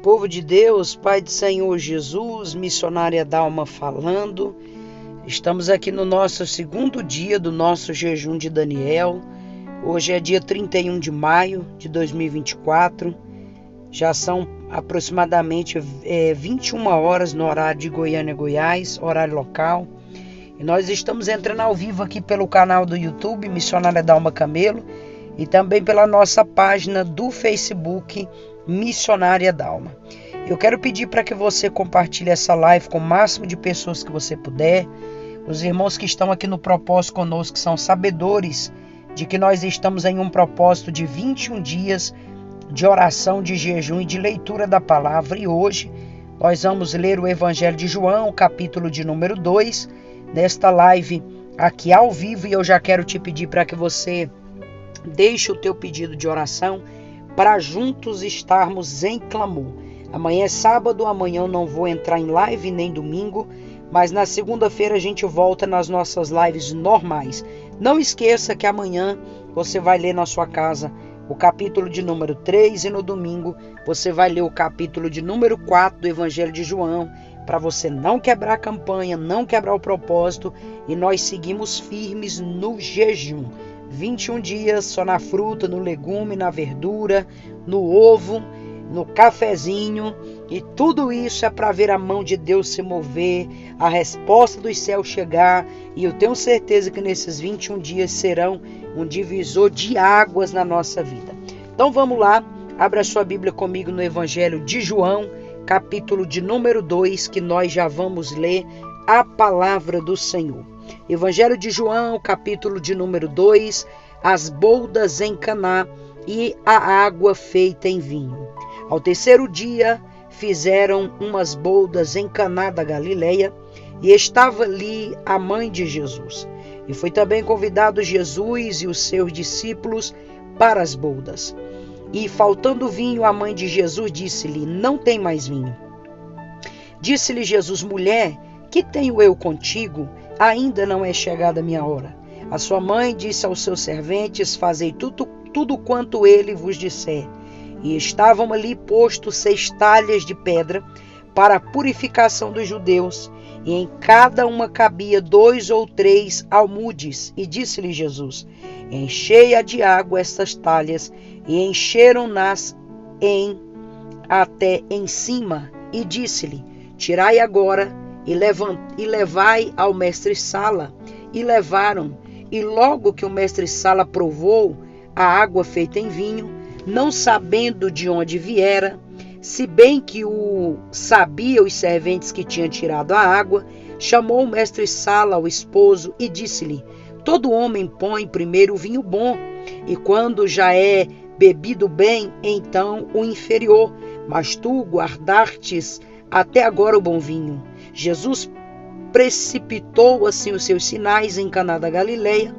Povo de Deus, Pai do Senhor Jesus, missionária Dalma falando. Estamos aqui no nosso segundo dia do nosso jejum de Daniel. Hoje é dia 31 de maio de 2024. Já são aproximadamente 21 horas no horário de Goiânia, Goiás, horário local. E nós estamos entrando ao vivo aqui pelo canal do YouTube, Missionária Dalma Camelo, e também pela nossa página do Facebook, Missionária Dalma. Eu quero pedir para que você compartilhe essa live com o máximo de pessoas que você puder. Os irmãos que estão aqui no propósito conosco são sabedores de que nós estamos em um propósito de 21 dias de oração, de jejum e de leitura da palavra. E hoje nós vamos ler o Evangelho de João, capítulo de número 2, nesta live aqui ao vivo. E eu já quero te pedir para que você deixe o teu pedido de oração para juntos estarmos em clamor. Amanhã é sábado, amanhã eu não vou entrar em live nem domingo, mas na segunda-feira a gente volta nas nossas lives normais. Não esqueça que amanhã você vai ler na sua casa o capítulo de número 3 e no domingo você vai ler o capítulo de número 4 do Evangelho de João, para você não quebrar a campanha, não quebrar o propósito, e nós seguimos firmes no jejum. 21 dias só na fruta, no legume, na verdura, no ovo, no cafezinho, e tudo isso é para ver a mão de Deus se mover, a resposta dos céus chegar, e eu tenho certeza que nesses 21 dias serão um divisor de águas na nossa vida. Então vamos lá, abra sua Bíblia comigo no Evangelho de João, capítulo de número 2, que nós já vamos ler a palavra do Senhor. Evangelho de João, capítulo de número 2, as boldas em Caná e a água feita em vinho. Ao terceiro dia fizeram umas boldas em Caná da Galileia, e estava ali a mãe de Jesus. E foi também convidado Jesus e os seus discípulos para as boldas. E faltando vinho, a mãe de Jesus disse-lhe: não tem mais vinho. Disse-lhe Jesus: mulher, que tenho eu contigo? Ainda não é chegada a minha hora. A sua mãe disse aos seus serventes: fazei tudo quanto ele vos disser. E estavam ali postos 6 talhas de pedra para a purificação dos judeus, e em cada uma cabia 2 ou 3 almudes. E disse-lhe Jesus: enchei-a de água estas talhas. E encheram-nas até em cima. E disse-lhe: tirai agora e levai ao mestre-sala. E levaram. E logo que o mestre-sala provou a água feita em vinho, não sabendo de onde viera, se bem que o sabia os serventes que tinham tirado a água, chamou o mestre-sala ao esposo e disse-lhe: todo homem põe primeiro o vinho bom, e quando já é bebido bem, então o inferior, mas tu guardastes até agora o bom vinho. Jesus precipitou assim os seus sinais em Caná da Galileia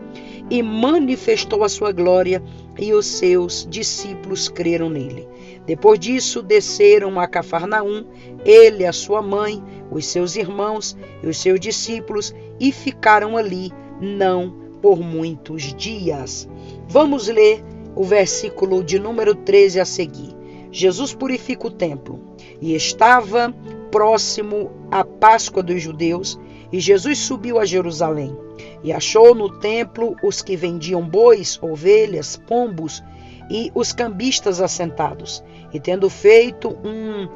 e manifestou a sua glória, e os seus discípulos creram nele. Depois disso desceram a Cafarnaum, ele, a sua mãe, os seus irmãos e os seus discípulos, e ficaram ali não por muitos dias. Vamos ler o versículo de número 13 a seguir. Jesus purifica o templo, e estava próximo a Páscoa dos judeus, e Jesus subiu a Jerusalém, e achou no templo os que vendiam bois, ovelhas, pombos, e os cambistas assentados. E tendo feito um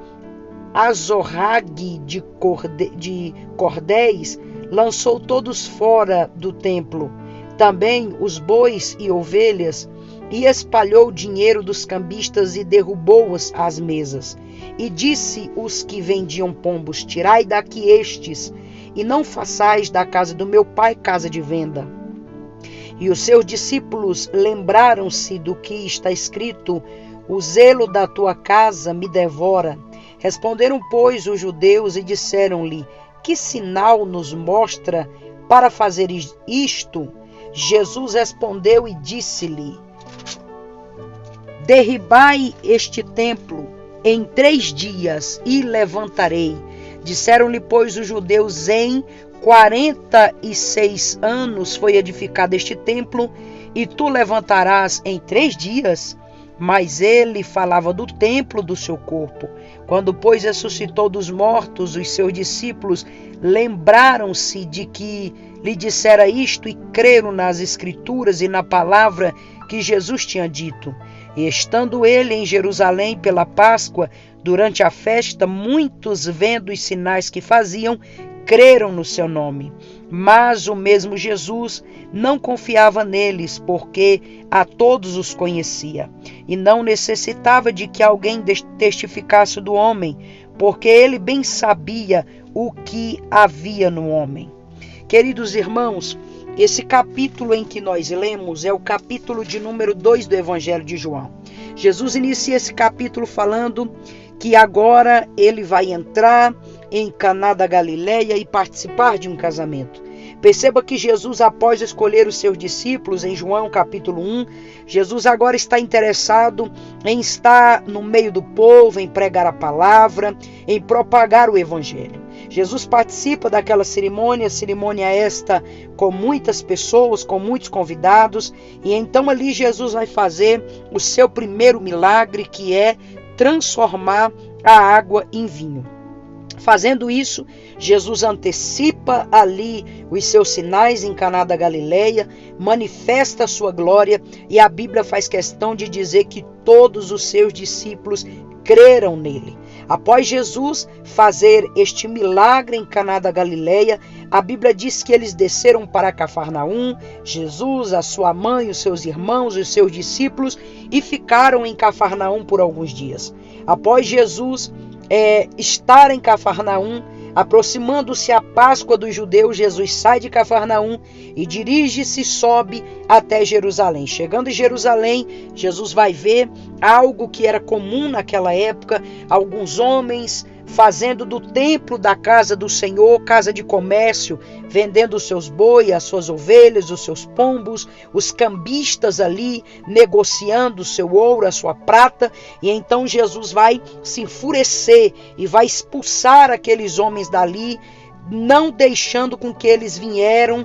azorrague de cordéis, lançou todos fora do templo, também os bois e ovelhas, e espalhou o dinheiro dos cambistas e derrubou as mesas. E disse os que vendiam pombos: tirai daqui estes, e não façais da casa do meu pai casa de venda. E os seus discípulos lembraram-se do que está escrito: o zelo da tua casa me devora. Responderam, pois, os judeus e disseram-lhe: que sinal nos mostra para fazer isto? Jesus respondeu e disse-lhe: derribai este templo em 3 dias e levantarei. Disseram-lhe, pois, os judeus: em 46 anos foi edificado este templo, e tu levantarás em 3 dias? mas ele falava do templo do seu corpo. Quando, pois, ressuscitou dos mortos, os seus discípulos lembraram-se de que lhe dissera isto e creram nas Escrituras e na palavra que Jesus tinha dito. E estando ele em Jerusalém pela Páscoa, durante a festa, muitos, vendo os sinais que faziam, creram no seu nome. Mas o mesmo Jesus não confiava neles, porque a todos os conhecia, e não necessitava de que alguém testificasse do homem, porque ele bem sabia o que havia no homem. Queridos irmãos, esse capítulo em que nós lemos é o capítulo de número 2 do Evangelho de João. Jesus inicia esse capítulo falando que agora ele vai entrar em Caná da Galileia e participar de um casamento. Perceba que Jesus, após escolher os seus discípulos, em João capítulo 1, Jesus agora está interessado em estar no meio do povo, em pregar a palavra, em propagar o Evangelho. Jesus participa daquela cerimônia esta com muitas pessoas, com muitos convidados, e então ali Jesus vai fazer o seu primeiro milagre, que é transformar a água em vinho. Fazendo isso, Jesus antecipa ali os seus sinais em Caná da Galileia, manifesta a sua glória, e a Bíblia faz questão de dizer que todos os seus discípulos creram nele. Após Jesus fazer este milagre em Caná da Galileia, a Bíblia diz que eles desceram para Cafarnaum, Jesus, a sua mãe, os seus irmãos, os seus discípulos, e ficaram em Cafarnaum por alguns dias. Após Jesus estar em Cafarnaum, aproximando-se a Páscoa dos judeus, Jesus sai de Cafarnaum e dirige-se, sobe até Jerusalém. Chegando em Jerusalém, Jesus vai ver algo que era comum naquela época, alguns homens fazendo do templo da casa do Senhor casa de comércio, vendendo os seus bois, as suas ovelhas, os seus pombos, os cambistas ali negociando o seu ouro, a sua prata, e então Jesus vai se enfurecer e vai expulsar aqueles homens dali, não deixando com que eles vieram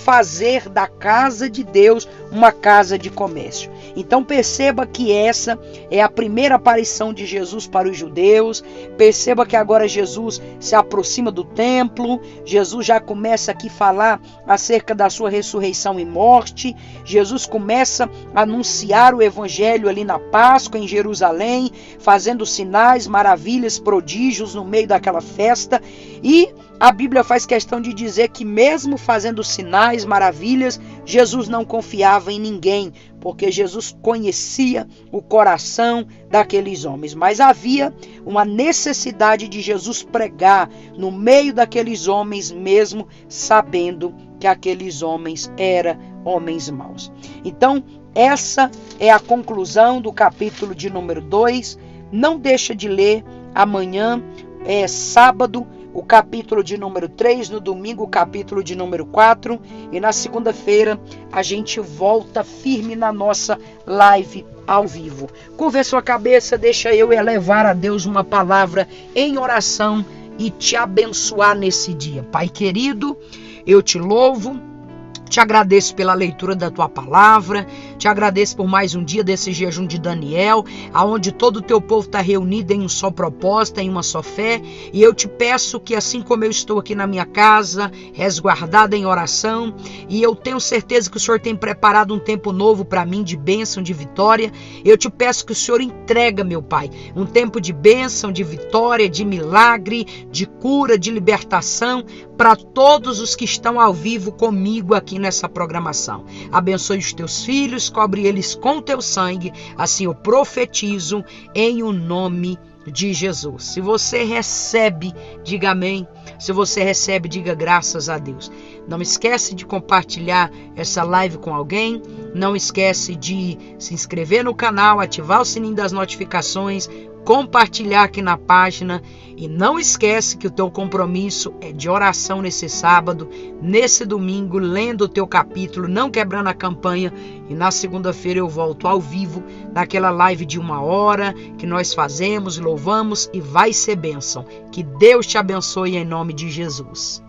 fazer da casa de Deus uma casa de comércio. Então perceba que essa é a primeira aparição de Jesus para os judeus. Perceba que agora Jesus se aproxima do templo. Jesus já começa aqui a falar acerca da sua ressurreição e morte. Jesus começa a anunciar o evangelho ali na Páscoa em Jerusalém, fazendo sinais, maravilhas, prodígios no meio daquela festa. E a Bíblia faz questão de dizer que mesmo fazendo sinais, maravilhas, Jesus não confiava em ninguém, porque Jesus conhecia o coração daqueles homens. Mas havia uma necessidade de Jesus pregar no meio daqueles homens, mesmo sabendo que aqueles homens eram homens maus. Então, essa é a conclusão do capítulo de número 2. Não deixa de ler amanhã, sábado, o capítulo de número 3, no domingo o capítulo de número 4, e na segunda-feira a gente volta firme na nossa live ao vivo. Curva a sua cabeça, deixa eu elevar a Deus uma palavra em oração e te abençoar nesse dia. Pai querido, eu te louvo, te agradeço pela leitura da tua palavra, te agradeço por mais um dia desse jejum de Daniel, aonde todo o teu povo está reunido em um só propósito, em uma só fé, e eu te peço que assim como eu estou aqui na minha casa, resguardada em oração, e eu tenho certeza que o Senhor tem preparado um tempo novo para mim, de bênção, de vitória, eu te peço que o Senhor entrega, meu Pai, um tempo de bênção, de vitória, de milagre, de cura, de libertação, para todos os que estão ao vivo comigo aqui nessa programação. Abençoe os teus filhos, cobre eles com teu sangue, assim eu profetizo em o nome de Jesus. Se você recebe, diga amém. Se você recebe, diga graças a Deus. Não esquece de compartilhar essa live com alguém. Não esquece de se inscrever no canal, ativar o sininho das notificações, compartilhar aqui na página, e não esquece que o teu compromisso é de oração nesse sábado, nesse domingo, lendo o teu capítulo, não quebrando a campanha, e na segunda-feira eu volto ao vivo naquela live de 1 hora que nós fazemos, louvamos, e vai ser bênção. Que Deus te abençoe em nome de Jesus.